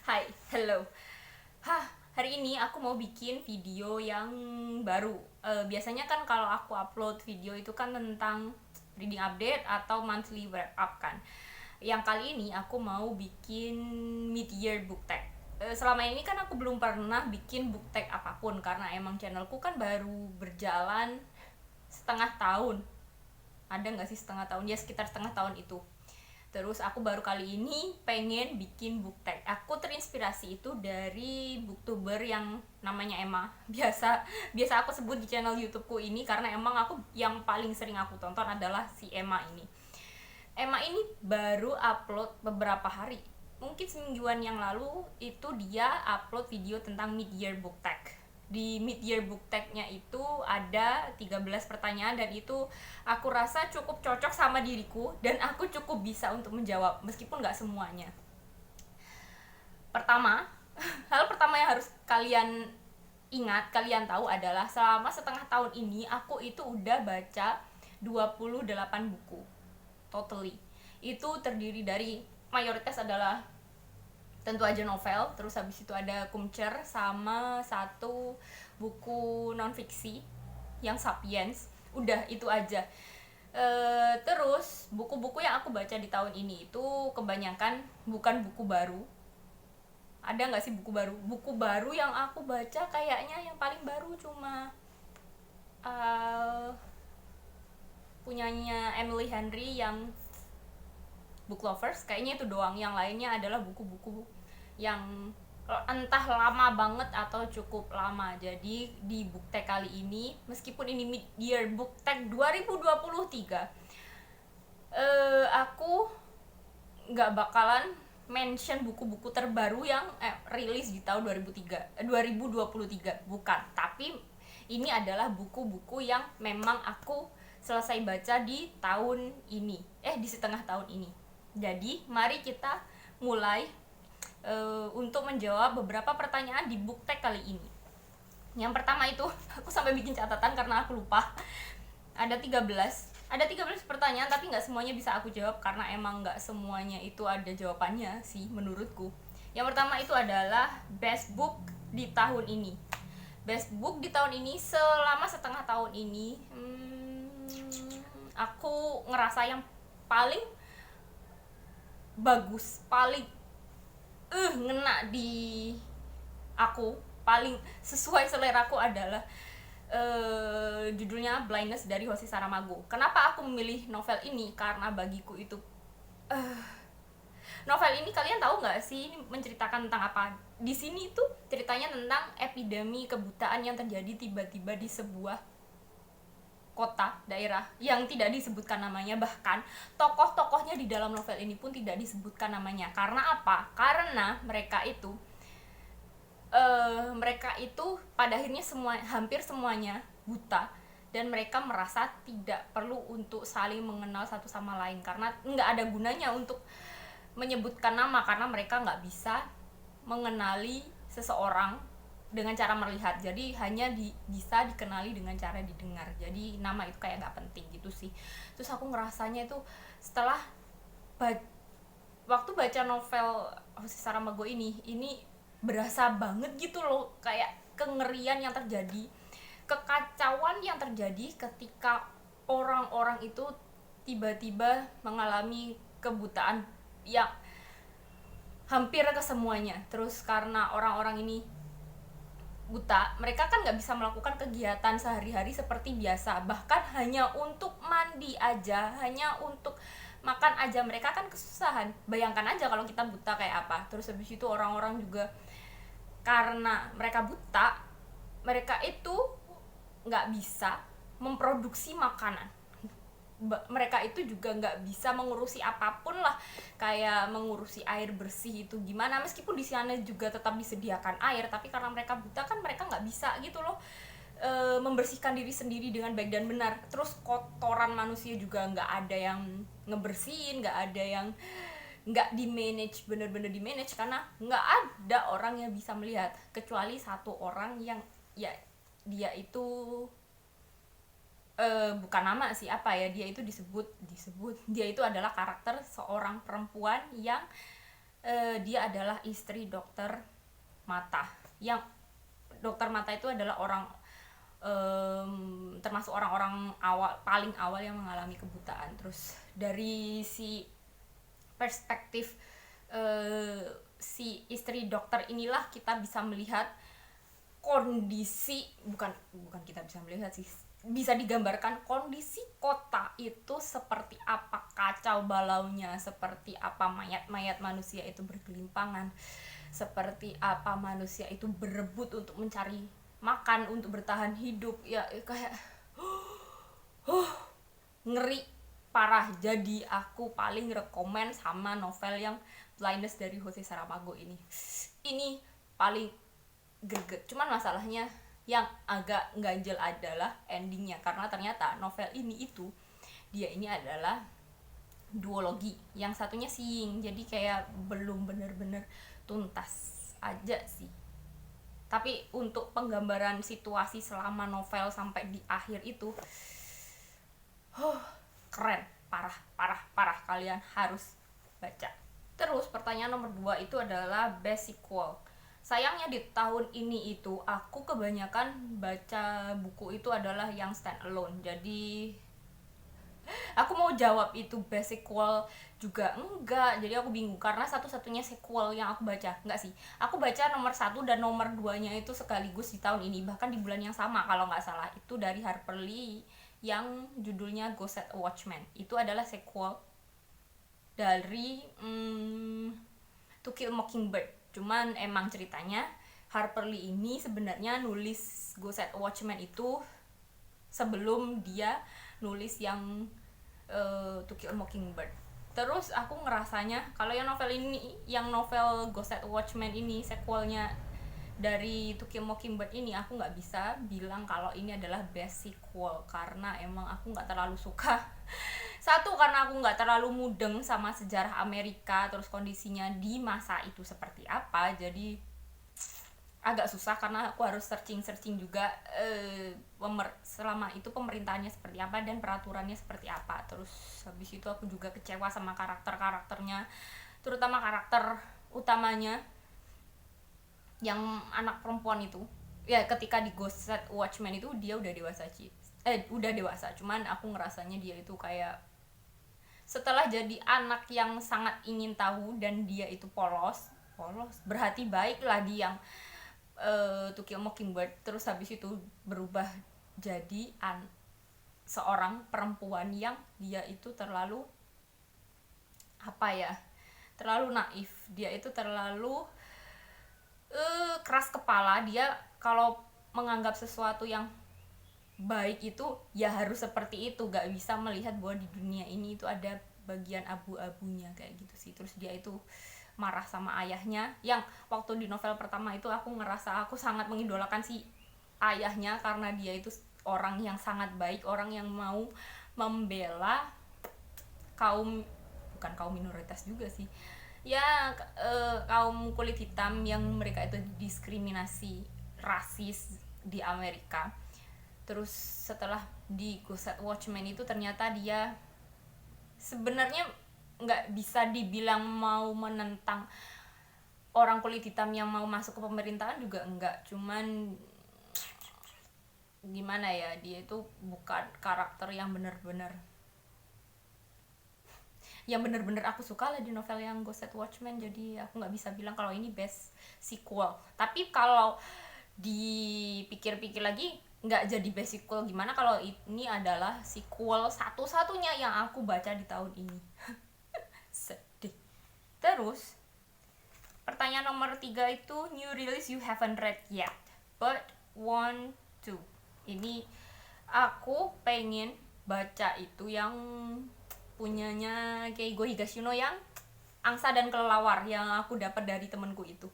Hai, hello. Hari ini aku mau bikin video yang baru. Biasanya kan kalau aku upload video itu kan tentang reading update atau monthly wrap up kan. Yang kali ini aku mau bikin mid-year book tag. Selama ini kan aku belum pernah bikin book tag apapun karena emang channelku kan baru berjalan setengah tahun. Ada nggak sih setengah tahun? Ya sekitar setengah tahun itu. Terus aku baru kali ini pengen bikin book tag. Aku terinspirasi itu dari booktuber yang namanya Emma. Biasa biasa aku sebut di channel YouTubeku ini karena emang aku yang paling sering aku tonton adalah si Emma ini. Emma ini baru upload beberapa hari. Mungkin semingguan yang lalu itu dia upload video tentang mid-year book tag. Di mid-year book tag-nya itu ada 13 pertanyaan dan itu aku rasa cukup cocok sama diriku dan aku cukup bisa untuk menjawab meskipun nggak semuanya. Pertama, hal pertama yang harus kalian ingat, kalian tahu adalah selama setengah tahun ini aku itu udah baca 28 buku totally. Itu terdiri dari mayoritas adalah tentu aja novel, terus habis itu ada kumcer sama satu buku non fiksi yang Sapiens. Udah itu aja. Terus buku-buku yang aku baca di tahun ini itu kebanyakan bukan buku baru. Ada nggak sih buku baru? Buku baru yang aku baca kayaknya yang paling baru cuma uh, punyanya Emily Henry yang Book Lovers, kayaknya itu doang. Yang lainnya adalah buku-buku yang entah lama banget atau cukup lama. Jadi di book tag kali ini, meskipun ini mid year book tag 2023, aku nggak bakalan mention buku-buku terbaru yang rilis di tahun 2023, bukan. Tapi ini adalah buku-buku yang memang aku selesai baca di tahun ini, di setengah tahun ini. Jadi mari kita mulai untuk menjawab beberapa pertanyaan di book tag kali ini. Yang pertama itu aku sampai bikin catatan karena aku lupa. Ada 13 pertanyaan tapi nggak semuanya bisa aku jawab karena emang nggak semuanya itu ada jawabannya sih menurutku. Yang pertama itu adalah best book di tahun ini. Best book di tahun ini selama setengah tahun ini, aku ngerasa yang paling bagus, paling ngena di aku, paling sesuai selera aku adalah judulnya Blindness dari Hoshi Saramago. Kenapa aku memilih novel ini? Karena bagiku itu novel ini, kalian tahu nggak sih ini menceritakan tentang apa? Di sini tuh ceritanya tentang epidemi kebutaan yang terjadi tiba-tiba di sebuah kota, daerah yang tidak disebutkan namanya. Bahkan tokoh-tokohnya di dalam novel ini pun tidak disebutkan namanya. Karena apa? Karena mereka itu pada akhirnya hampir semuanya buta dan mereka merasa tidak perlu untuk saling mengenal satu sama lain karena nggak ada gunanya untuk menyebutkan nama karena mereka nggak bisa mengenali seseorang dengan cara melihat, jadi hanya bisa dikenali dengan cara didengar, jadi nama itu kayak nggak penting gitu sih. Terus aku ngerasanya itu setelah waktu baca novel Hoshi Saramago ini berasa banget gitu loh, kayak kengerian yang terjadi, kekacauan yang terjadi ketika orang-orang itu tiba-tiba mengalami kebutaan yang hampir ke semuanya. Terus karena orang-orang ini buta, mereka kan nggak bisa melakukan kegiatan sehari-hari seperti biasa, bahkan hanya untuk mandi aja, hanya untuk makan aja mereka kan kesusahan. Bayangkan aja kalau kita buta kayak apa. Terus habis itu orang-orang juga karena mereka buta, mereka itu nggak bisa memproduksi makanan, mereka itu juga nggak bisa mengurusi apapun lah, kayak mengurusi air bersih itu gimana, meskipun di sana juga tetap disediakan air, tapi karena mereka buta kan mereka nggak bisa gitu loh membersihkan diri sendiri dengan baik dan benar. Terus kotoran manusia juga nggak ada yang ngebersihin, nggak ada yang nggak di manage, bener-bener di manage karena nggak ada orang yang bisa melihat kecuali satu orang yang ya dia itu bukan nama sih, apa ya, dia itu disebut dia itu adalah karakter seorang perempuan yang Dia adalah istri dokter mata. Yang dokter mata itu adalah orang, termasuk orang-orang paling awal yang mengalami kebutaan. Terus dari si perspektif si istri dokter inilah kita bisa melihat kondisi, bukan kita bisa melihat sih, bisa digambarkan kondisi kota itu seperti apa kacau balaunya, seperti apa mayat-mayat manusia itu bergelimpangan, seperti apa manusia itu berebut untuk mencari makan, untuk bertahan hidup. Ya kayak ngeri parah. Jadi aku paling rekomen sama novel yang Blindness dari Jose Saramago ini paling greget. Cuman masalahnya yang agak ganjel adalah endingnya, karena ternyata novel ini dia ini adalah duologi, yang satunya Seeing, jadi kayak belum bener-bener tuntas aja sih. Tapi untuk penggambaran situasi selama novel sampai di akhir itu keren, parah, kalian harus baca. Terus pertanyaan nomor 2 itu adalah best sequel. Sayangnya di tahun ini itu aku kebanyakan baca buku itu adalah yang stand alone. Jadi aku mau jawab itu best sequel juga enggak. Jadi aku bingung karena satu-satunya sequel yang aku baca, enggak sih. Aku baca nomor 1 dan nomor 2-nya itu sekaligus di tahun ini, bahkan di bulan yang sama kalau nggak salah. Itu dari Harper Lee yang judulnya Go Set a Watchman. Itu adalah sequel dari To Kill a Mockingbird. Cuman emang ceritanya Harper Lee ini sebenarnya nulis Go Set a Watchman itu sebelum dia nulis yang To Kill a Mockingbird. Terus aku ngerasanya kalau yang novel Go Set a Watchman ini sequelnya dari To Kill a Mockingbird ini, aku nggak bisa bilang kalau ini adalah best sequel karena emang aku nggak terlalu suka. Satu, karena aku nggak terlalu mudeng sama sejarah Amerika, terus kondisinya di masa itu seperti apa, jadi agak susah karena aku harus searching juga selama itu pemerintahannya seperti apa dan peraturannya seperti apa. Terus habis itu aku juga kecewa sama karakternya, terutama karakter utamanya yang anak perempuan itu. Ya ketika di Ghost Set Watchman itu dia udah dewasa, cuman aku ngerasanya dia itu kayak setelah jadi anak yang sangat ingin tahu dan dia itu polos berhati baik lah di yang To Kill a Mockingbird, terus habis itu berubah jadi seorang perempuan yang dia itu terlalu naif, dia itu terlalu keras kepala. Dia kalau menganggap sesuatu yang baik itu ya harus seperti itu, gak bisa melihat bahwa di dunia ini itu ada bagian abu-abunya kayak gitu sih. Terus dia itu marah sama ayahnya, yang waktu di novel pertama itu aku ngerasa aku sangat mengidolakan si ayahnya karena dia itu orang yang sangat baik, orang yang mau membela bukan kaum minoritas juga sih ya, kaum kulit hitam yang mereka itu diskriminasi rasis di Amerika. Terus setelah di Ghost Set Watchman itu ternyata dia sebenarnya nggak bisa dibilang mau menentang orang kulit hitam yang mau masuk ke pemerintahan juga enggak, cuman gimana ya, dia itu bukan karakter yang benar-benar aku suka lah di novel yang Ghost Set Watchman. Jadi aku nggak bisa bilang kalau ini best sequel. Tapi kalau dipikir-pikir lagi nggak jadi best sequel, gimana kalau ini adalah sequel satu-satunya yang aku baca di tahun ini. Sedih. Terus pertanyaan nomor 3 itu new release you haven't read yet but want to. Ini aku pengen baca itu yang punyanya Keigo Higashino yang Angsa dan Kelelawar, yang aku dapat dari temenku itu.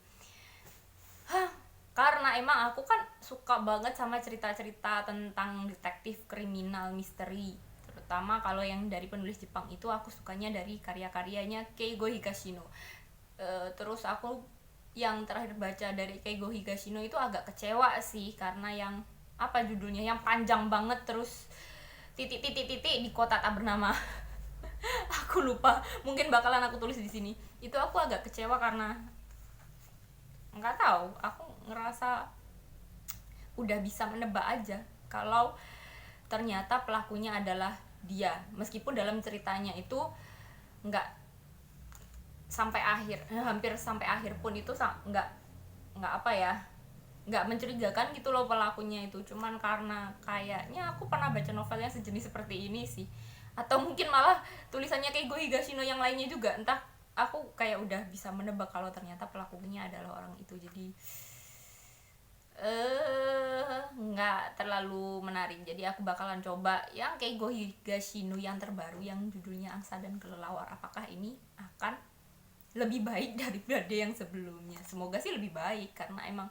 Karena emang aku kan suka banget sama cerita-cerita tentang detektif, kriminal, misteri. Terutama kalau yang dari penulis Jepang itu aku sukanya dari karya-karyanya Keigo Higashino. Terus aku yang terakhir baca dari Keigo Higashino itu agak kecewa sih, karena yang judulnya yang panjang banget, terus titik di kota tak bernama. Aku lupa, mungkin bakalan aku tulis di sini. Itu aku agak kecewa karena nggak tahu, aku ngerasa udah bisa menebak aja kalau ternyata pelakunya adalah dia, meskipun dalam ceritanya itu nggak sampai akhir, hampir sampai akhir pun itu nggak apa ya, nggak mencurigakan gitu loh pelakunya itu. Cuman karena kayaknya aku pernah baca novel yang sejenis seperti ini sih, atau mungkin malah tulisannya kayak Go Higashino yang lainnya juga, entah, aku kayak udah bisa menebak kalau ternyata pelakunya adalah orang itu. Jadi nggak terlalu menarik, jadi aku bakalan coba yang kayak Go Higashino yang terbaru yang judulnya Angsa dan Kelelawar. Apakah ini akan lebih baik daripada yang sebelumnya? Semoga sih lebih baik, karena emang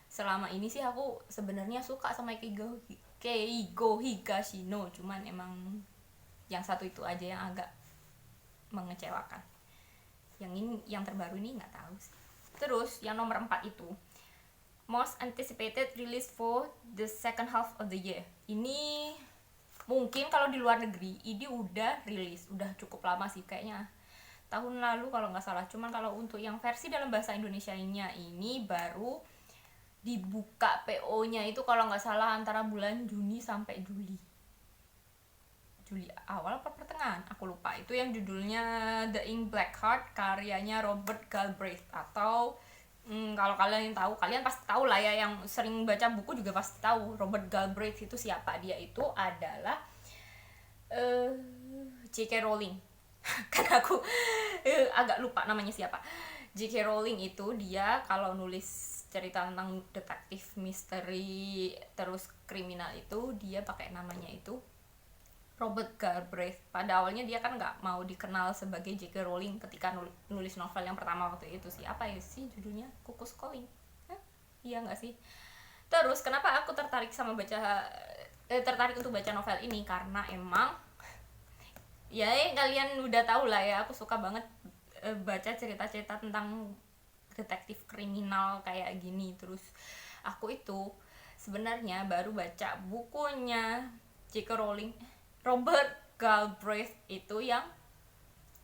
selama ini sih aku sebenarnya suka sama Keigo Higashino, cuman emang yang satu itu aja yang agak mengecewakan. Yang ini, yang terbaru ini nggak tahu sih. Terus yang nomor 4 itu most anticipated release for the second half of the year. Ini mungkin kalau di luar negeri ini udah rilis, udah cukup lama sih, kayaknya tahun lalu kalau nggak salah. Cuman kalau untuk yang versi dalam bahasa Indonesianya ini baru dibuka PO-nya itu kalau nggak salah antara bulan Juni sampai Juli awal apa pertengahan, aku lupa. Itu yang judulnya The Ink Black Heart, karyanya Robert Galbraith. Atau kalau kalian tahu, kalian pasti tahu lah ya, yang sering baca buku juga pasti tahu Robert Galbraith itu siapa. Dia itu adalah J.K. Rowling. Kan aku agak lupa namanya siapa. J.K. Rowling itu dia kalau nulis cerita tentang detektif, misteri, terus kriminal itu dia pakai namanya itu Robert Galbraith. Pada awalnya dia kan nggak mau dikenal sebagai J.K. Rowling ketika nulis novel yang pertama waktu itu sih. Apa ya sih judulnya? Kukus Calling. Iya nggak sih? Terus kenapa aku tertarik untuk baca novel ini? Karena emang ya kalian udah tahu lah ya, aku suka banget baca cerita-cerita tentang detektif kriminal kayak gini. Terus aku itu sebenarnya baru baca bukunya J.K. Rowling, Robert Galbraith itu yang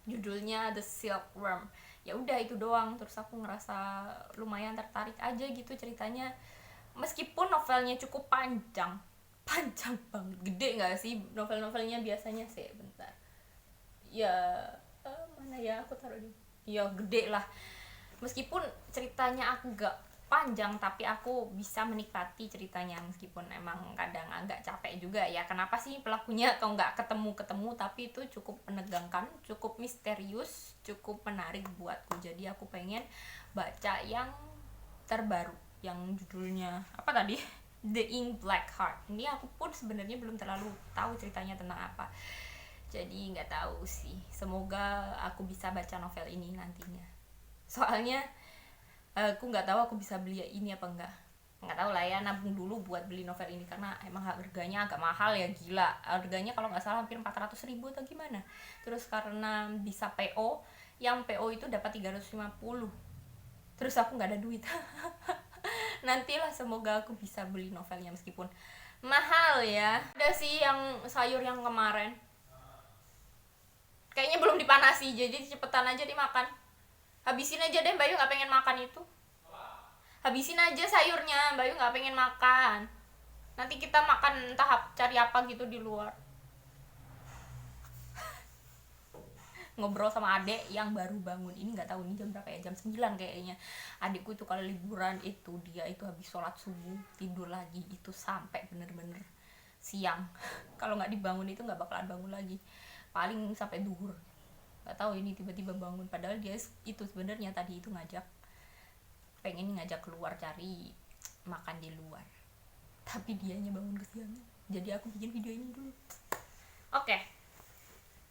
judulnya The Silkworm. Ya udah itu doang. Terus aku ngerasa lumayan tertarik aja gitu ceritanya, meskipun novelnya cukup panjang banget. Gede nggak sih novel-novelnya biasanya sih? Bentar ya, mana ya aku taruh di, ya gede lah. Meskipun ceritanya agak panjang, tapi aku bisa menikmati ceritanya, meskipun emang kadang agak capek juga ya. Kenapa sih pelakunya kok nggak ketemu, tapi itu cukup menegangkan, cukup misterius, cukup menarik buatku. Jadi aku pengen baca yang terbaru yang judulnya apa tadi, The Ink Black Heart. Ini aku pun sebenarnya belum terlalu tahu ceritanya tentang apa, jadi nggak tahu sih. Semoga aku bisa baca novel ini nantinya, soalnya aku nggak tahu aku bisa beli ini apa nggak tahu lah ya. Nabung dulu buat beli novel ini karena emang harganya agak mahal ya, gila harganya kalau nggak salah hampir 400.000 atau gimana. Terus karena bisa PO, yang PO itu dapat 350, terus aku nggak ada duit. Nantilah, semoga aku bisa beli novelnya meskipun mahal ya. Ada sih yang sayur yang kemarin kayaknya belum dipanasi, jadi cepetan aja dimakan. Habisin aja deh, Bayu nggak pengen makan itu. Habisin aja sayurnya, Bayu nggak pengen makan. Nanti kita makan entah cari apa gitu di luar. Ngobrol sama adek yang baru bangun. Ini nggak tahu ini jam berapa ya, jam 9 kayaknya. Adikku itu kalau liburan itu dia itu habis sholat subuh tidur lagi itu sampai bener-bener siang. Kalau nggak dibangun itu nggak bakalan bangun lagi, paling sampai duhur. Nggak tahu ini tiba-tiba bangun, padahal dia itu sebenarnya tadi itu pengen ngajak keluar cari makan di luar, tapi dianya bangun kesiangan. Jadi aku bikin video ini dulu. Oke.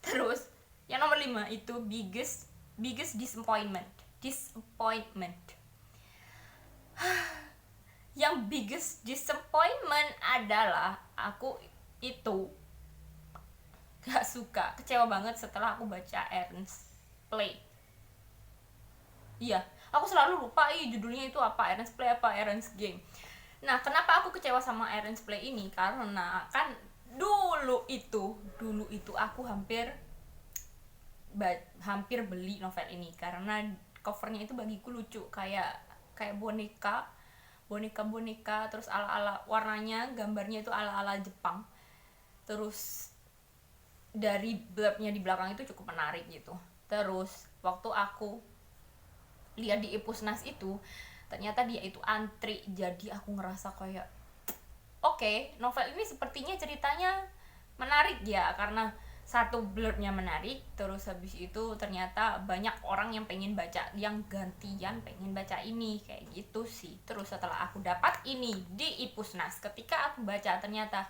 Terus yang nomor 5 itu biggest disappointment. Yang biggest disappointment adalah aku itu gak suka, kecewa banget setelah aku baca Ernest Play. Iya, aku selalu lupa judulnya itu apa, Ernest Play apa Ernest Game. Nah, kenapa aku kecewa sama Ernest Play ini? Karena kan dulu itu aku hampir hampir beli novel ini karena covernya itu bagiku lucu, kayak boneka terus ala-ala warnanya, gambarnya itu ala-ala Jepang, terus dari blurbnya di belakang itu cukup menarik gitu. Terus waktu aku lihat di Epusnas itu ternyata dia itu antri, jadi aku ngerasa kayak oke, novel ini sepertinya ceritanya menarik ya, karena satu blurbnya menarik, terus habis itu ternyata banyak orang yang pengen baca, yang gantian pengen baca ini, kayak gitu sih. Terus setelah aku dapat ini di Ipusnas, ketika aku baca ternyata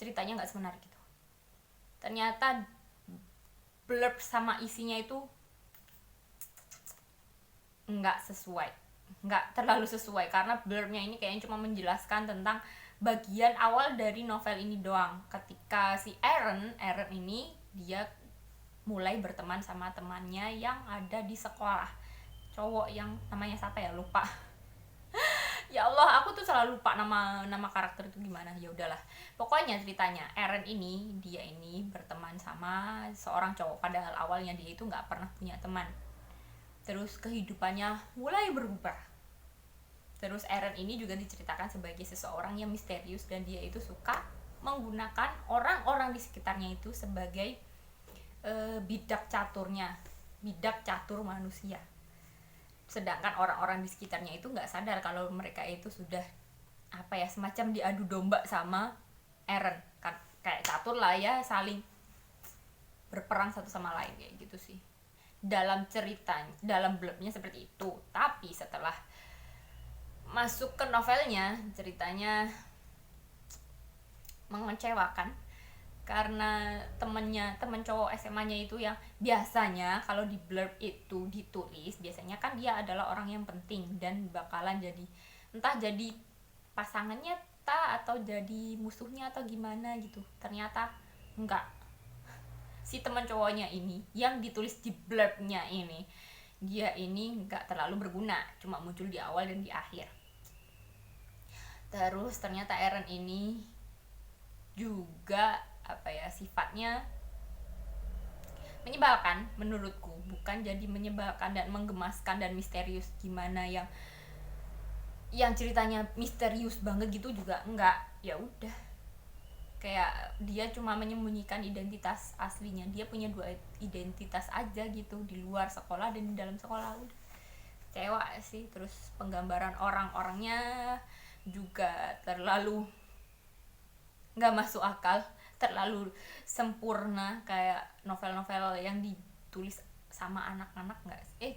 ceritanya nggak semenarik itu. Ternyata blurb sama isinya itu nggak terlalu sesuai, karena blurbnya ini kayaknya cuma menjelaskan tentang bagian awal dari novel ini doang. Ketika si Aaron ini dia mulai berteman sama temannya yang ada di sekolah, cowok yang namanya siapa ya, lupa. Ya Allah, aku tuh selalu lupa nama karakter itu gimana. Ya udahlah, pokoknya ceritanya Aaron ini, dia ini berteman sama seorang cowok, padahal awalnya dia itu nggak pernah punya teman. Terus kehidupannya mulai berubah. Terus Aaron ini juga diceritakan sebagai seseorang yang misterius, dan dia itu suka menggunakan orang-orang di sekitarnya itu sebagai bidak catur manusia. Sedangkan orang-orang di sekitarnya itu nggak sadar kalau mereka itu sudah semacam diadu domba sama Aaron, kan kayak catur lah ya, saling berperang satu sama lain kayak gitu sih. Dalam blurbnya seperti itu, tapi setelah masuk ke novelnya ceritanya mengecewakan, karena temen cowok SMA-nya itu yang biasanya kalau di blurb itu ditulis biasanya kan dia adalah orang yang penting dan bakalan jadi entah jadi pasangannya atau jadi musuhnya atau gimana gitu. Ternyata enggak, si teman cowoknya ini yang ditulis di blurbnya ini, dia ini nggak terlalu berguna, cuma muncul di awal dan di akhir. Terus ternyata Aaron ini juga sifatnya menyebalkan menurutku, bukan jadi menyebalkan dan menggemaskan dan misterius gimana yang ceritanya misterius banget gitu juga enggak. Ya udah, kayak dia cuma menyembunyikan identitas aslinya, dia punya 2 identitas aja gitu, di luar sekolah dan di dalam sekolah. Udah kecewa sih. Terus penggambaran orang-orangnya juga terlalu nggak masuk akal, terlalu sempurna, kayak novel-novel yang ditulis sama anak-anak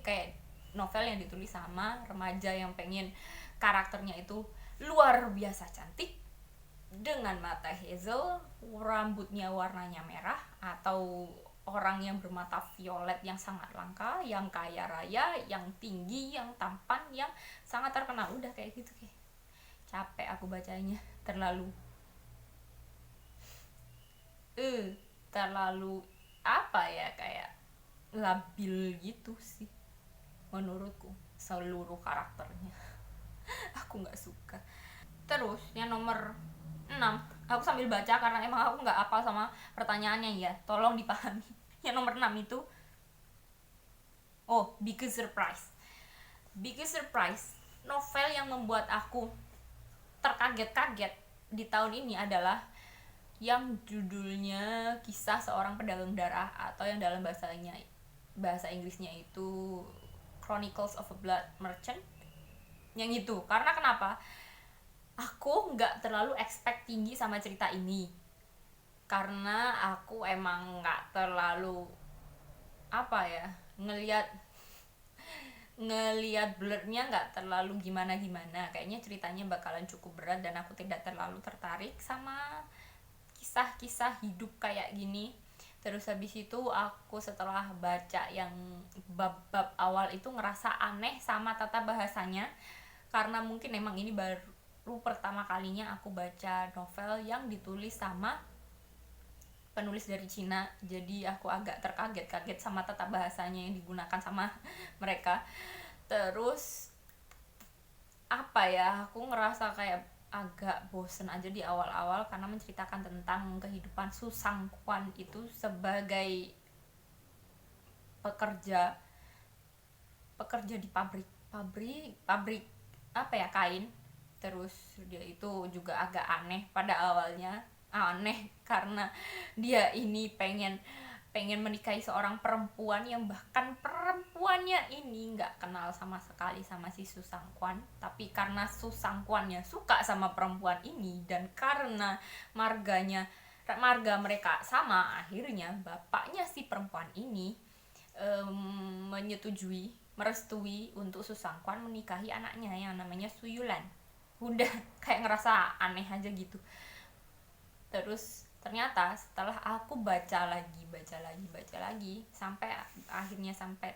kayak novel yang ditulis sama remaja yang pengen karakternya itu luar biasa cantik, dengan mata hazel, rambutnya warnanya merah, atau orang yang bermata violet yang sangat langka, yang kaya raya, yang tinggi, yang tampan, yang sangat terkenal. Udah kayak gitu, kayak capek aku bacanya, terlalu kayak labil gitu sih menurutku seluruh karakternya. Aku nggak suka. Terus yang nomor 6, aku sambil baca karena emang aku nggak hafal sama pertanyaannya ya, tolong dipahami. Yang nomor 6 itu Biggest Surprise, novel yang membuat aku terkaget-kaget di tahun ini adalah yang judulnya Kisah Seorang Pedagang Darah, atau yang dalam bahasa Inggrisnya itu Chronicles of a Blood Merchant. Yang itu karena kenapa? Aku nggak terlalu expect tinggi sama cerita ini, karena aku emang nggak terlalu ngelihat blurnya nggak terlalu gimana, kayaknya ceritanya bakalan cukup berat dan aku tidak terlalu tertarik sama kisah-kisah hidup kayak gini. Terus habis itu aku setelah baca yang bab-bab awal itu ngerasa aneh sama tata bahasanya, karena mungkin emang ini baru pertama kalinya aku baca novel yang ditulis sama penulis dari Cina, jadi aku agak terkaget-kaget sama tata bahasanya yang digunakan sama mereka. Terus aku ngerasa kayak agak bosen aja di awal-awal karena menceritakan tentang kehidupan Su Sangkwan itu sebagai pekerja pekerja di pabrik apa ya, kain. Terus dia itu juga agak aneh pada awalnya, aneh karena dia ini pengen pengen menikahi seorang perempuan yang bahkan perempuannya ini nggak kenal sama sekali sama si Susangkwan, tapi karena Susangkwannya suka sama perempuan ini dan karena marganya marga mereka sama, akhirnya bapaknya si perempuan ini merestui untuk Susangkwan menikahi anaknya yang namanya Suyulan. Udah kayak ngerasa aneh aja gitu. Terus ternyata setelah aku baca lagi sampai akhirnya sampai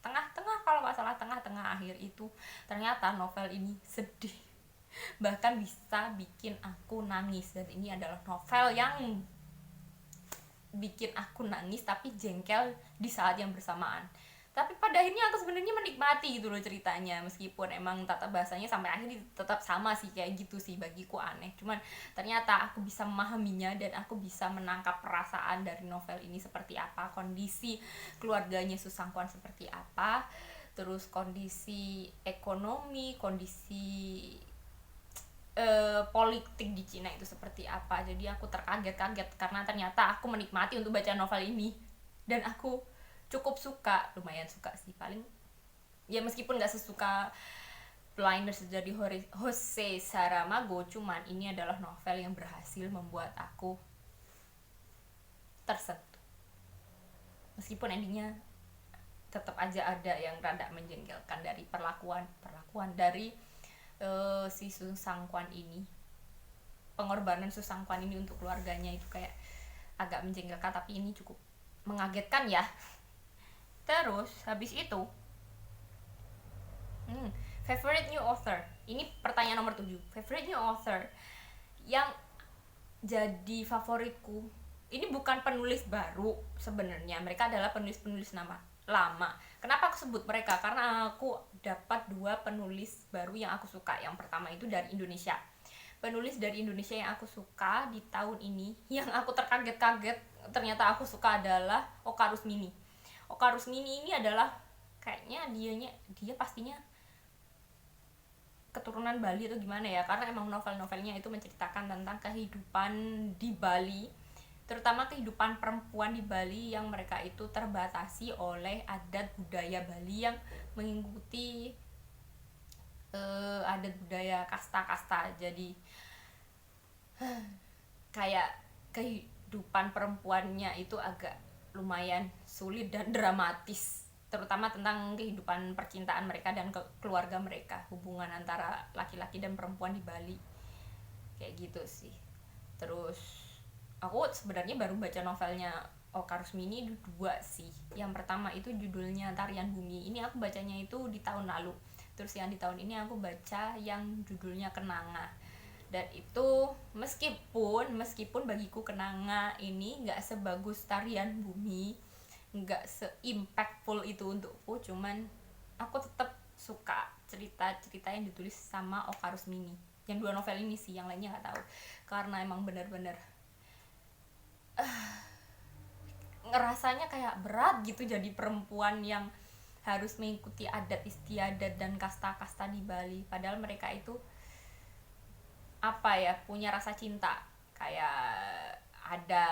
tengah-tengah, kalau nggak salah tengah-tengah akhir itu, ternyata novel ini sedih, bahkan bisa bikin aku nangis. Dan ini adalah novel yang bikin aku nangis tapi jengkel di saat yang bersamaan. Tapi pada akhirnya aku sebenarnya menikmati gitu loh ceritanya, meskipun emang tata bahasanya sampai akhir tetap sama sih, kayak gitu sih bagiku aneh. Cuman ternyata aku bisa memahaminya dan aku bisa menangkap perasaan dari novel ini seperti apa, kondisi keluarganya Susangkwan seperti apa, terus kondisi ekonomi, kondisi politik di Cina itu seperti apa. Jadi aku terkaget-kaget karena ternyata aku menikmati untuk baca novel ini dan aku cukup suka, lumayan suka sih. Paling ya meskipun gak sesuka Blinders dari Jose Saramago, cuman ini adalah novel yang berhasil membuat aku tersentuh, meskipun endingnya tetap aja ada yang rada menjengkelkan dari perlakuan dari si Susangkwan ini. Pengorbanan Susangkwan ini untuk keluarganya itu kayak agak menjengkelkan, tapi ini cukup mengagetkan ya. Terus habis itu favorite new author, ini pertanyaan nomor 7. Favorite new author yang jadi favoritku ini bukan penulis baru sebenarnya, mereka adalah penulis-penulis nama lama. Kenapa aku sebut mereka? Karena aku dapat 2 penulis baru yang aku suka. Yang pertama itu dari Indonesia. Penulis dari Indonesia yang aku suka di tahun ini, yang aku terkaget-kaget ternyata aku suka, adalah Oka Rusmini. Oka Rusmini ini adalah kayaknya dia pastinya keturunan Bali atau gimana ya, karena emang novel-novelnya itu menceritakan tentang kehidupan di Bali, terutama kehidupan perempuan di Bali yang mereka itu terbatasi oleh adat budaya Bali yang mengikuti adat budaya kasta-kasta. Jadi kayak kehidupan perempuannya itu agak lumayan sulit dan dramatis, terutama tentang kehidupan percintaan mereka dan keluarga mereka, hubungan antara laki-laki dan perempuan di Bali, kayak gitu sih. Terus aku sebenarnya baru baca novelnya Oka Rusmini 2 sih. Yang pertama itu judulnya Tarian Bumi, ini aku bacanya itu di tahun lalu. Terus yang di tahun ini aku baca yang judulnya Kenanga. Dan itu meskipun bagiku Kenanga ini nggak sebagus Tarian Bumi, nggak se-impactful itu untukku, cuman aku tetap suka cerita-cerita yang ditulis sama Oka Rusmini. Yang 2 novel ini sih, yang lainnya nggak tahu, karena emang benar-benar ngerasanya kayak berat gitu jadi perempuan yang harus mengikuti adat istiadat dan kasta-kasta di Bali, padahal mereka itu apa ya, punya rasa cinta, kayak ada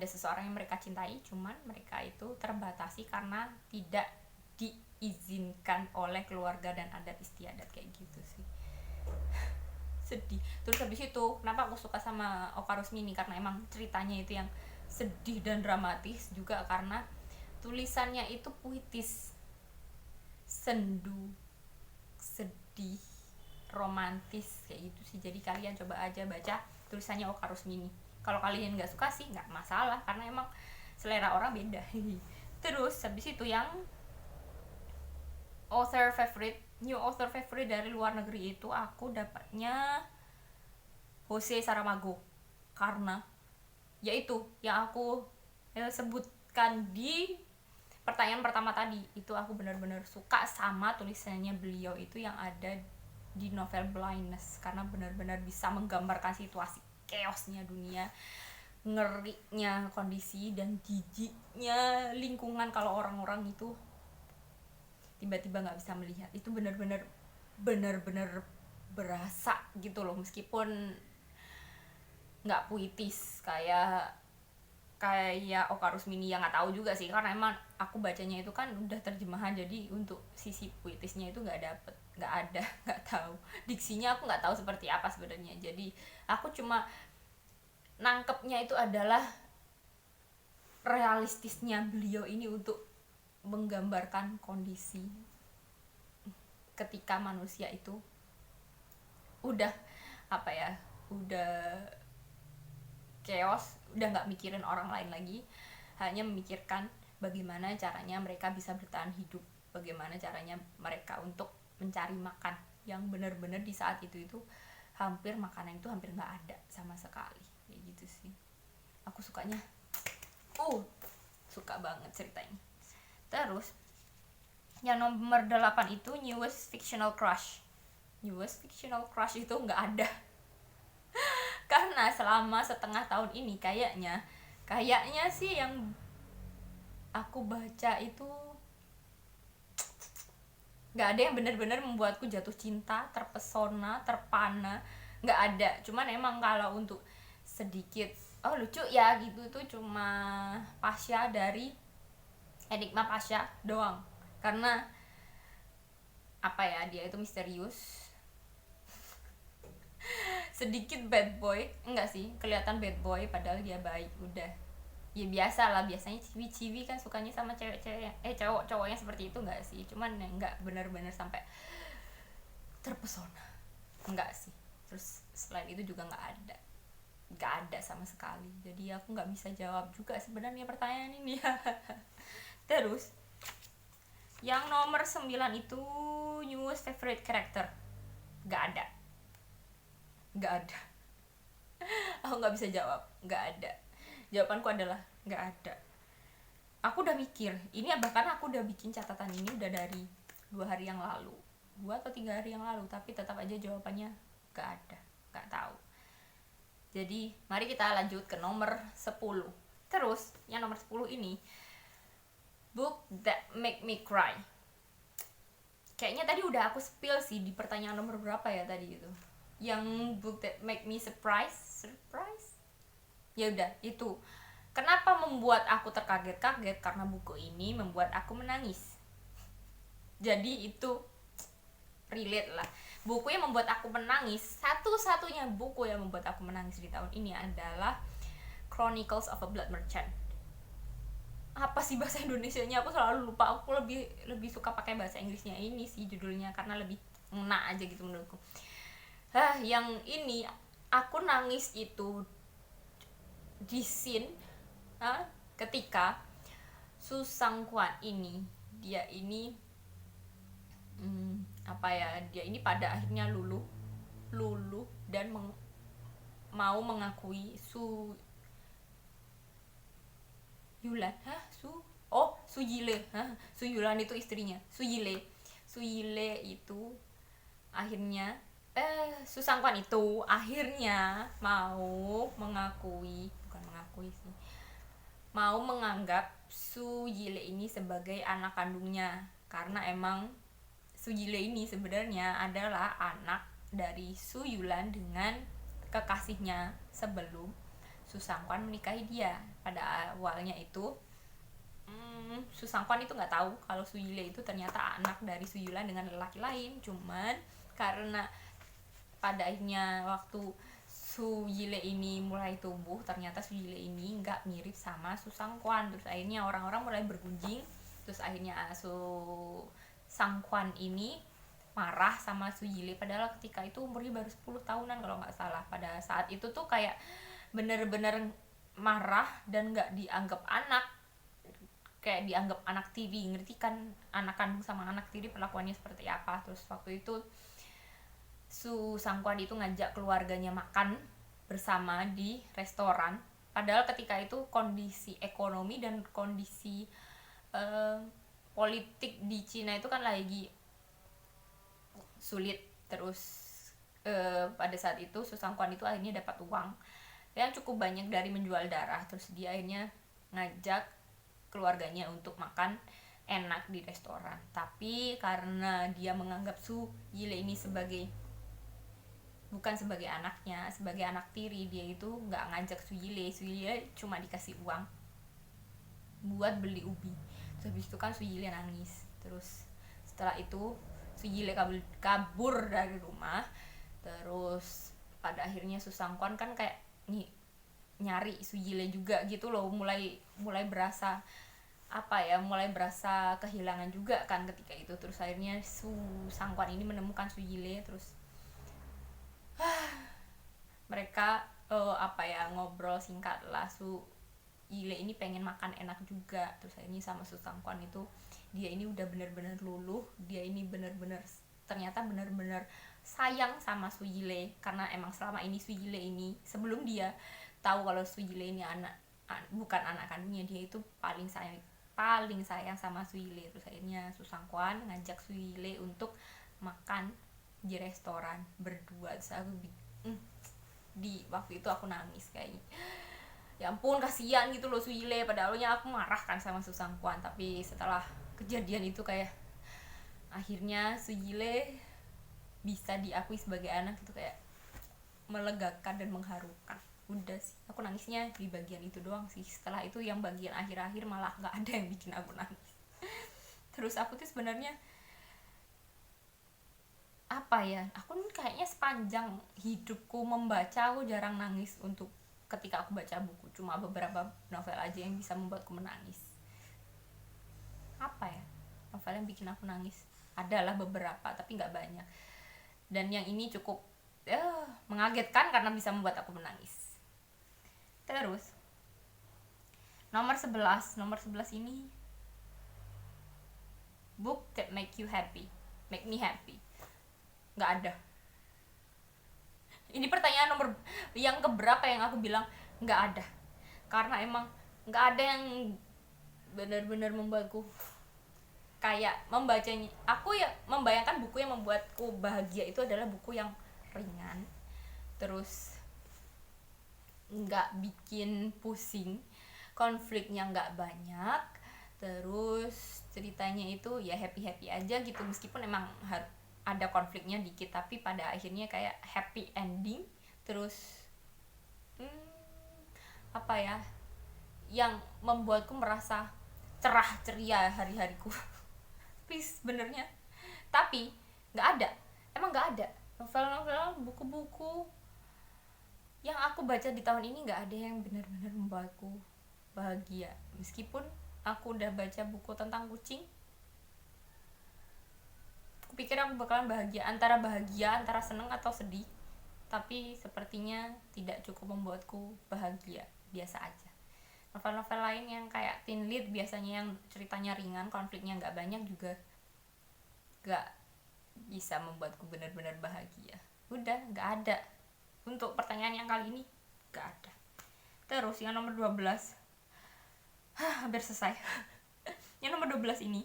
seseorang yang mereka cintai, cuman mereka itu terbatasi karena tidak diizinkan oleh keluarga dan adat istiadat, kayak gitu sih. Sedih. Terus habis itu kenapa aku suka sama Oka Rusmini, karena emang ceritanya itu yang sedih dan dramatis, juga karena tulisannya itu puitis, sendu, sedih, romantis, kayak gitu sih. Jadi kalian coba aja baca tulisannya Oka Rusmini. Kalau kalian nggak suka sih nggak masalah, karena emang selera orang beda. Terus habis itu yang new author favorite dari luar negeri itu aku dapatnya Jose Saramago, karena yaitu yang aku sebutkan di pertanyaan pertama tadi, itu aku benar-benar suka sama tulisannya beliau itu yang ada di novel Blindness, karena benar-benar bisa menggambarkan situasi chaosnya dunia, ngerinya kondisi, dan jijiknya lingkungan kalau orang-orang itu tiba-tiba nggak bisa melihat. Itu benar-benar berasa gitu loh, meskipun nggak puitis kayak Oka Rusmini, yang nggak tahu juga sih, karena emang aku bacanya itu kan udah terjemahan, jadi untuk sisi puitisnya itu nggak ada nggak tahu diksinya, aku nggak tahu seperti apa sebenarnya. Jadi aku cuma nangkepnya itu adalah realistisnya beliau ini untuk menggambarkan kondisi ketika manusia itu udah udah chaos, udah nggak mikirin orang lain lagi, hanya memikirkan bagaimana caranya mereka bisa bertahan hidup, bagaimana caranya mereka untuk mencari makan, yang benar-benar di saat itu hampir makanan itu hampir nggak ada sama sekali, kayak gitu sih. Aku suka banget ceritanya. Terus yang nomor 8 itu Newest Fictional Crush itu nggak ada karena selama setengah tahun ini kayaknya sih yang aku baca itu nggak ada yang benar-benar membuatku jatuh cinta, terpesona, terpana, nggak ada. Cuman emang kalau untuk sedikit lucu ya gitu tuh cuma Pasha dari Enigma Pasha doang, karena dia itu misterius, sedikit bad boy, enggak sih, kelihatan bad boy padahal dia baik. Udah ya biasa lah, biasanya ciwi-ciwi kan sukanya sama cewek-cewek cowok-cowoknya seperti itu, enggak sih, cuman enggak benar-benar sampai terpesona, enggak sih. Terus selain itu juga enggak ada sama sekali, jadi aku nggak bisa jawab juga sebenarnya pertanyaan ini. Terus yang nomor 9 itu newest favorite character, nggak ada. Aku nggak bisa jawab, nggak ada. Jawabanku adalah nggak ada. Aku udah mikir ini, bahkan aku udah bikin catatan ini udah dari 2 hari yang lalu, 2 atau 3 hari yang lalu, tapi tetap aja jawabannya nggak ada, nggak tahu. Jadi mari kita lanjut ke nomor 10. Terus yang nomor 10 ini Book That Make Me Cry. Kayaknya tadi udah aku spill sih di pertanyaan nomor berapa ya tadi itu. Yang Book That Make Me Surprise. Ya udah itu. Kenapa membuat aku terkaget-kaget? Karena buku ini membuat aku menangis. Jadi itu relate lah. Buku yang membuat aku menangis, satu-satunya buku yang membuat aku menangis di tahun ini adalah Chronicles of a Blood Merchant. Apa sih bahasa Indonesianya? Aku selalu lupa. Aku lebih suka pakai bahasa Inggrisnya ini sih judulnya, karena lebih ngena aja gitu menurutku. Yang ini aku nangis itu di scene ketika Su Sangkwan ini, dia ini dia ini pada akhirnya luluh dan mau mengakui Su Yulan. Su Yile. Su Yulan itu istrinya. Su Yile itu akhirnya Su Sangkwan itu akhirnya mau mau menganggap Su Yile ini sebagai anak kandungnya, karena emang Su Yile ini sebenarnya adalah anak dari Su Yulan dengan kekasihnya sebelum Su Sangkwan menikahi dia. Pada awalnya itu Su Sangkwan itu nggak tahu kalau Su Yile itu ternyata anak dari Su Yulan dengan lelaki lain. Cuman karena pada akhirnya waktu Su Yile ini mulai tumbuh, ternyata Su Yile ini nggak mirip sama Su Sangkwan. Terus akhirnya orang-orang mulai bergunjing. Terus akhirnya Su Sangkwan ini marah sama Su Yile, padahal ketika itu umurnya baru 10 tahunan kalau nggak salah. Pada saat itu tuh kayak bener-bener marah dan nggak dianggap anak, kayak dianggap anak tiri. Ngerti kan anak kandung sama anak tiri perlakuannya seperti apa. Terus waktu itu Su Sangkwan itu ngajak keluarganya makan bersama di restoran, padahal ketika itu kondisi ekonomi dan kondisi politik di Cina itu kan lagi sulit. Terus pada saat itu Su Sangkwan itu akhirnya dapat uang yang cukup banyak dari menjual darah. Terus dia akhirnya ngajak keluarganya untuk makan enak di restoran. Tapi karena dia menganggap Su Yile ini bukan sebagai anaknya, sebagai anak tiri, dia itu nggak ngajak Su Yile cuma dikasih uang buat beli ubi. Terus habis itu kan Su Yile nangis. Terus setelah itu Su Yile kabur dari rumah. Terus pada akhirnya Su Sangkwan kan kayak nih nyari Su Yile juga gitu loh, mulai berasa mulai berasa kehilangan juga kan ketika itu. Terus akhirnya Su Sangkwan ini menemukan Su Yile. Terus mereka ngobrol singkat lah. Su Yile ini pengen makan enak juga. Terus akhirnya sama Su Sangkwan itu, dia ini udah bener-bener luluh, dia ini ternyata bener-bener sayang sama Su Yile, karena emang selama ini Su Yile ini, sebelum dia tahu kalau Su Yile ini bukan anak kandungnya, dia itu paling sayang sama Su Yile. Terus akhirnya Su Sangkwan ngajak Su Yile untuk makan di restoran berdua. Terus aku di waktu itu aku nangis kayaknya, ya ampun kasihan gitu loh Su Yile. Padahalnya aku marah kan sama Su Sangkwan, tapi setelah kejadian itu kayak akhirnya Su Yile bisa diakui sebagai anak, itu kayak melegakan dan mengharukan. Udah sih, aku nangisnya di bagian itu doang sih. Setelah itu yang bagian akhir-akhir malah nggak ada yang bikin aku nangis. Terus aku tuh sebenarnya aku kayaknya sepanjang hidupku membaca, aku jarang nangis untuk ketika aku baca buku. Cuma beberapa novel aja yang bisa membuatku menangis. Novel yang bikin aku nangis adalah beberapa, tapi nggak banyak. Dan yang ini cukup mengagetkan karena bisa membuat aku menangis. Terus nomor 11 ini book that make me happy. Nggak ada. Ini pertanyaan nomor yang keberapa yang aku bilang nggak ada, karena emang nggak ada yang benar-benar membuatku kayak membacanya. Aku ya membayangkan buku yang membuatku bahagia itu adalah buku yang ringan, terus nggak bikin pusing, konfliknya nggak banyak, terus ceritanya itu ya happy aja gitu, meskipun emang ada konfliknya dikit, tapi pada akhirnya kayak happy ending. Terus yang membuatku merasa cerah ceria hari-hariku. Please, benernya. Tapi emang nggak ada novel-novel, buku-buku yang aku baca di tahun ini, nggak ada yang benar-benar membuatku bahagia. Meskipun aku udah baca buku tentang kucing, aku pikir aku bakalan bahagia antara seneng atau sedih, tapi sepertinya tidak cukup membuatku bahagia, biasa aja. Novel-novel lain yang kayak teen lead biasanya yang ceritanya ringan, konfliknya nggak banyak, juga nggak bisa membuatku benar-benar bahagia. Udah, nggak ada. Untuk pertanyaan yang kali ini nggak ada. Terus yang nomor 12, hampir selesai. Yang nomor 12 ini,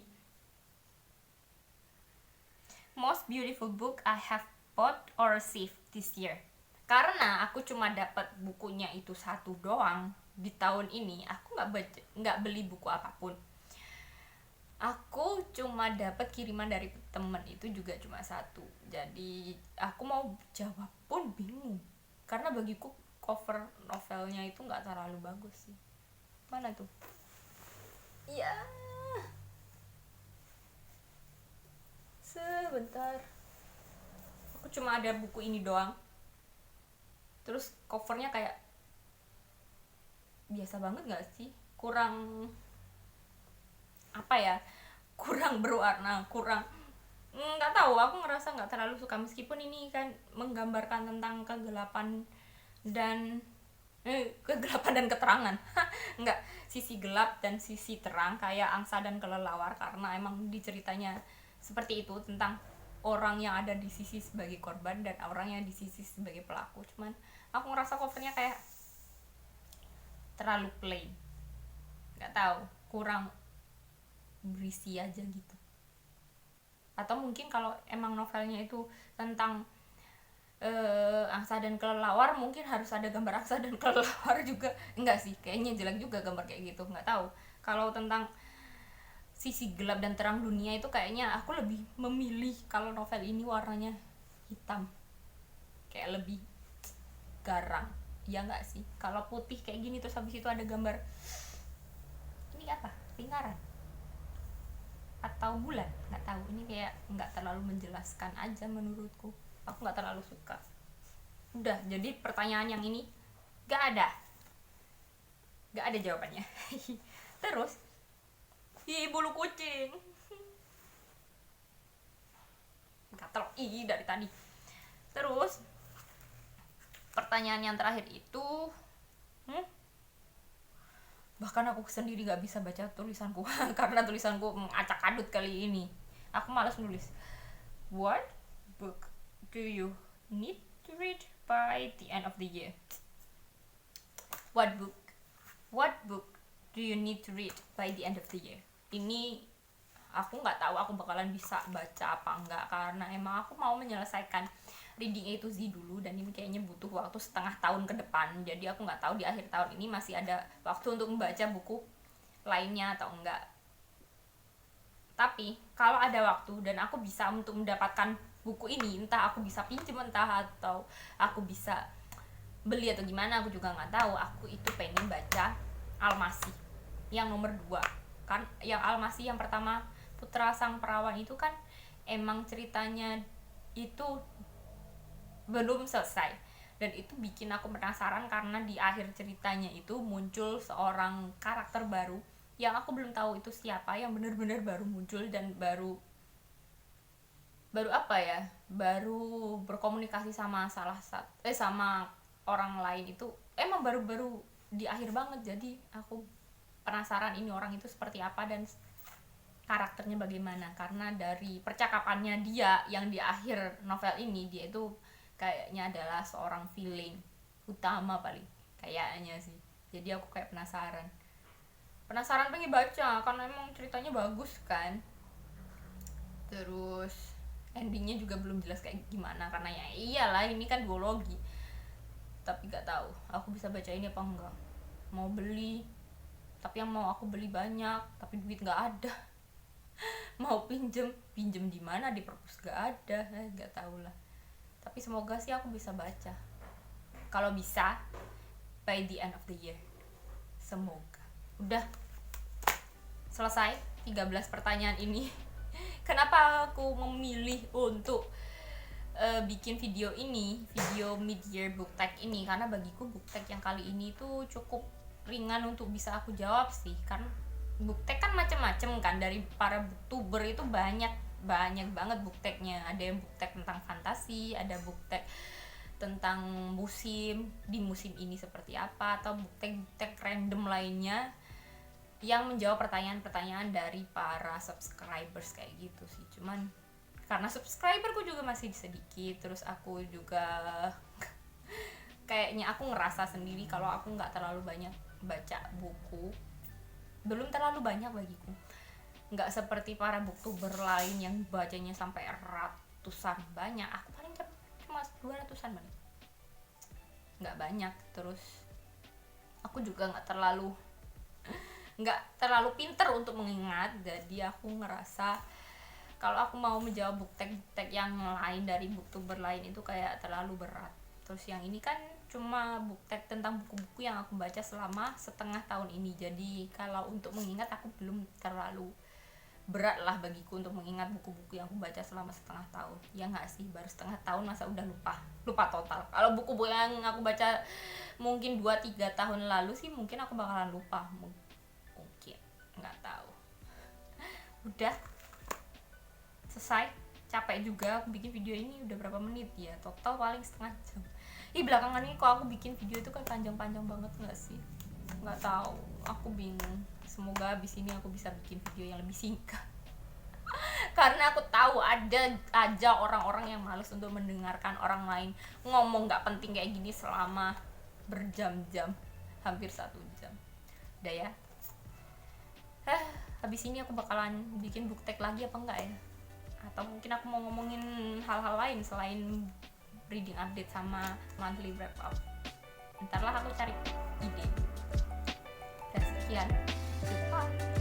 most beautiful book I have bought or received this year. Karena aku cuma dapat bukunya itu satu doang di tahun ini, aku nggak beli buku apapun. Aku cuma dapat kiriman dari temen, itu juga cuma satu. Jadi aku mau jawab pun bingung, karena bagiku cover novelnya itu nggak terlalu bagus sih. Mana tuh? Iya. Sebentar. Aku cuma ada buku ini doang. Terus covernya kayak biasa banget nggak sih? Kurang berwarna, nggak tahu. Aku ngerasa nggak terlalu suka, meskipun ini kan menggambarkan tentang kegelapan dan keterangan. Nggak, sisi gelap dan sisi terang, kayak angsa dan kelelawar, karena emang diceritanya seperti itu, tentang orang yang ada di sisi sebagai korban dan orang yang di sisi sebagai pelaku. Cuman aku ngerasa covernya kayak terlalu plain, nggak tahu, kurang berisi aja gitu. Atau mungkin kalau emang novelnya itu tentang angsa dan kelelawar, mungkin harus ada gambar angsa dan kelelawar juga. Enggak sih, kayaknya jelek juga gambar kayak gitu, nggak tahu. Kalau tentang sisi gelap dan terang dunia itu kayaknya aku lebih memilih kalau novel ini warnanya hitam, kayak lebih garang. Ya nggak sih, kalau putih kayak gini terus habis itu ada gambar ini apa, lingkaran atau bulan, nggak tahu, ini kayak nggak terlalu menjelaskan aja menurutku, aku nggak terlalu suka. Udah, jadi pertanyaan yang ini nggak ada jawabannya. Terus bulu kucing gatel dari tadi. Terus pertanyaan yang terakhir itu, bahkan aku sendiri gak bisa baca tulisanku karena tulisanku acak adut kali ini, aku malas nulis. What book do you need to read by the end of the year? What book do you need to read by the end of the year? Ini aku nggak tahu aku bakalan bisa baca apa enggak, karena emang aku mau menyelesaikan reading A to Z dulu, dan ini kayaknya butuh waktu setengah tahun ke depan. Jadi aku nggak tahu di akhir tahun ini masih ada waktu untuk membaca buku lainnya atau enggak. Tapi kalau ada waktu dan aku bisa untuk mendapatkan buku ini, entah aku bisa pinjam, entah atau aku bisa beli atau gimana, aku juga nggak tahu. Aku itu pengen baca Almasih yang nomor 2 kan. Yang Almasih yang pertama, Putra Sang Perawan, itu kan emang ceritanya itu belum selesai, dan itu bikin aku penasaran karena di akhir ceritanya itu muncul seorang karakter baru yang aku belum tahu itu siapa, yang benar-benar baru muncul dan baru apa ya, baru berkomunikasi sama sama orang lain. Itu emang baru-baru di akhir banget, jadi aku penasaran ini orang itu seperti apa dan karakternya bagaimana, karena dari percakapannya dia yang di akhir novel ini, dia itu kayaknya adalah seorang villain utama paling kayaknya sih. Jadi aku kayak penasaran pengen baca karena emang ceritanya bagus kan. Terus endingnya juga belum jelas kayak gimana, karena ya iyalah ini kan duologi. Tapi gak tahu aku bisa baca ini apa enggak. Mau beli, tapi yang mau aku beli banyak tapi duit gak ada. Mau pinjem di mana, di perpus gak ada, gak tahu lah. Tapi semoga sih aku bisa baca, kalau bisa by the end of the year, semoga. Udah selesai 13 pertanyaan ini. Kenapa aku memilih untuk bikin video mid-year book tag ini? Karena bagiku book tag yang kali ini tuh cukup ringan untuk bisa aku jawab sih, kan book tag kan macam-macam kan, dari para booktuber itu banyak banget book tagnya. Ada yang book tag tentang fantasi, ada book tag tentang di musim ini seperti apa, atau book tag random lainnya yang menjawab pertanyaan-pertanyaan dari para subscribers kayak gitu sih. Cuman karena subscriberku juga masih sedikit, terus aku juga kayaknya aku ngerasa sendiri kalau aku nggak terlalu banyak baca buku, belum terlalu banyak bagiku. Nggak seperti para booktuber lain yang bacanya sampai ratusan banyak. Aku paling cuma 200-an banget, nggak banyak. Terus aku juga nggak terlalu pinter untuk mengingat, jadi aku ngerasa kalau aku mau menjawab book tag yang lain dari booktuber lain itu kayak terlalu berat. Terus yang ini kan cuma book tag tentang buku-buku yang aku baca selama setengah tahun ini, jadi kalau untuk mengingat aku belum terlalu berat lah bagiku untuk mengingat buku-buku yang aku baca selama setengah tahun. Ya nggak sih, baru setengah tahun masa udah lupa total. Kalau buku-buku yang aku baca mungkin 2-3 tahun lalu sih mungkin aku bakalan lupa, mungkin, nggak tahu. Udah selesai, capek juga aku bikin video ini. Udah berapa menit ya, total paling setengah jam. Belakangan ini kok aku bikin video itu kan panjang-panjang banget nggak sih, nggak tahu, aku bingung. Semoga abis ini aku bisa bikin video yang lebih singkat karena aku tahu ada aja orang-orang yang malas untuk mendengarkan orang lain ngomong nggak penting kayak gini selama berjam-jam, hampir 1 jam. Udah ya, habis ini aku bakalan bikin book tag lagi apa enggak ya, atau mungkin aku mau ngomongin hal-hal lain selain reading update sama monthly wrap up. Ntar lah aku cari ide. Dan sekian, goodbye.